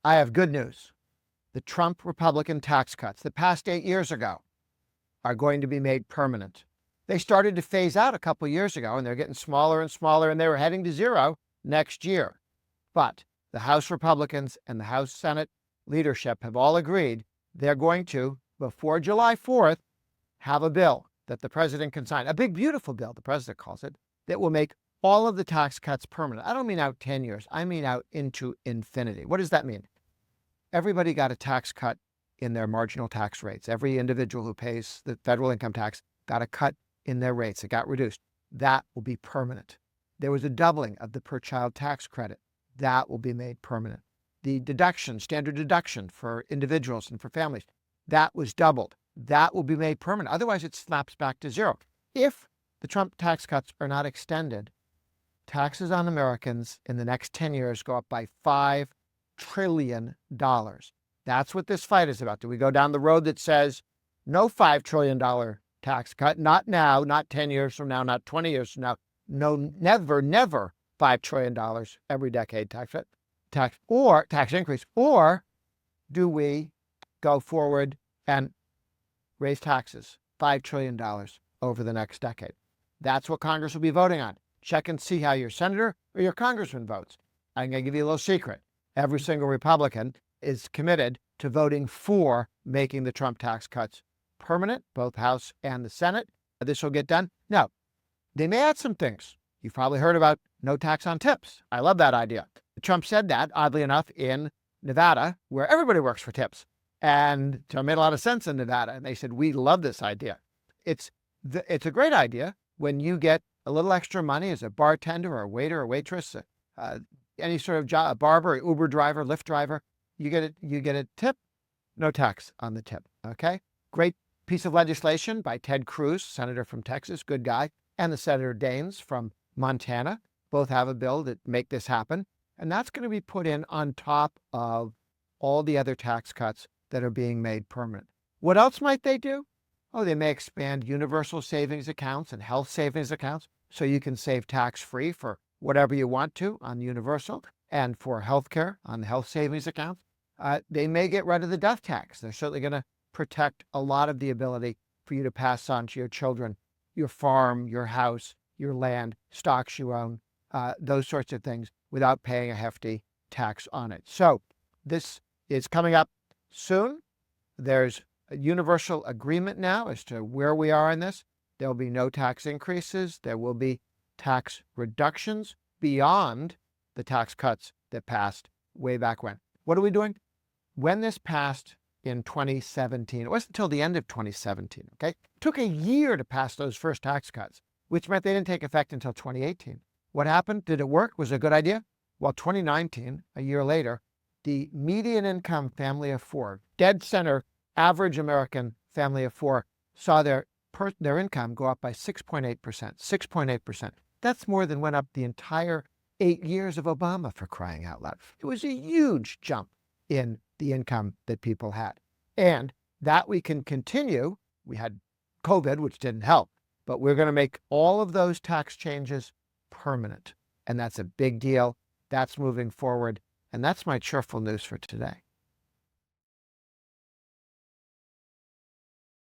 I have good news. The Trump Republican tax cuts that passed 8 years ago are going to be made permanent. They started to phase out a couple of years ago, and they're getting smaller and smaller, and they were heading to zero next year. But the House Republicans and the House Senate leadership have all agreed they're going to, before July 4th, have a bill that the president can sign, a big, beautiful bill, the president calls it, that will make all of the tax cuts permanent. I don't mean out 10 years. I mean out into infinity. What does that mean? Everybody got a tax cut in their marginal tax rates. Every individual who pays the federal income tax got a cut in their rates. It got reduced. That will be permanent. There was a doubling of the per-child tax credit. That will be made permanent. The deduction, standard deduction for individuals and for families, that was doubled. That will be made permanent. Otherwise, it snaps back to zero. If the Trump tax cuts are not extended, taxes on Americans in the next 10 years go up by $5 trillion. That's what this fight is about. Do we go down the road that says no $5 trillion tax cut, not now, not 10 years from now, not 20 years from now, no, never, never $5 trillion every decade tax increase, or do we go forward and raise taxes $5 trillion over the next decade? That's what Congress will be voting on. Check and see how your senator or your congressman votes. I'm going to give you a little secret. Every single Republican is committed to voting for making the Trump tax cuts permanent, both House and the Senate. This will get done. Now, they may add some things. You've probably heard about no tax on tips. I love that idea. Trump said that, oddly enough, in Nevada, where everybody works for tips. And it made a lot of sense in Nevada. And they said, we love this idea. It's a great idea when you get a little extra money as a bartender or a waiter or waitress, any sort of job, a barber, an Uber driver, Lyft driver, you get a tip, no tax on the tip. Okay? Great piece of legislation by Ted Cruz, senator from Texas, good guy, and the Senator Daines from Montana. Both have a bill that make this happen. And that's going to be put in on top of all the other tax cuts that are being made permanent. What else might they do? Oh, they may expand universal savings accounts and health savings accounts so you can save tax-free for whatever you want to on universal and for healthcare on the health savings accounts. They may get rid of the death tax. They're certainly going to protect a lot of the ability for you to pass on to your children, your farm, your house, your land, stocks you own, those sorts of things without paying a hefty tax on it. So this is coming up soon. There's a universal agreement now as to where we are in this. There will be no tax increases. There will be tax reductions beyond the tax cuts that passed way back when. What are we doing? When this passed in 2017, it wasn't until the end of 2017, okay? It took a year to pass those first tax cuts, which meant they didn't take effect until 2018. What happened? Did it work? Was it a good idea? Well, 2019, a year later, the median income family of four, dead center, average American family of four, saw their income go up by 6.8%. 6.8%. That's more than went up the entire 8 years of Obama, for crying out loud. It was a huge jump in the income that people had. And that we can continue. We had COVID, which didn't help, but we're going to make all of those tax changes permanent. And that's a big deal. That's moving forward. And that's my cheerful news for today.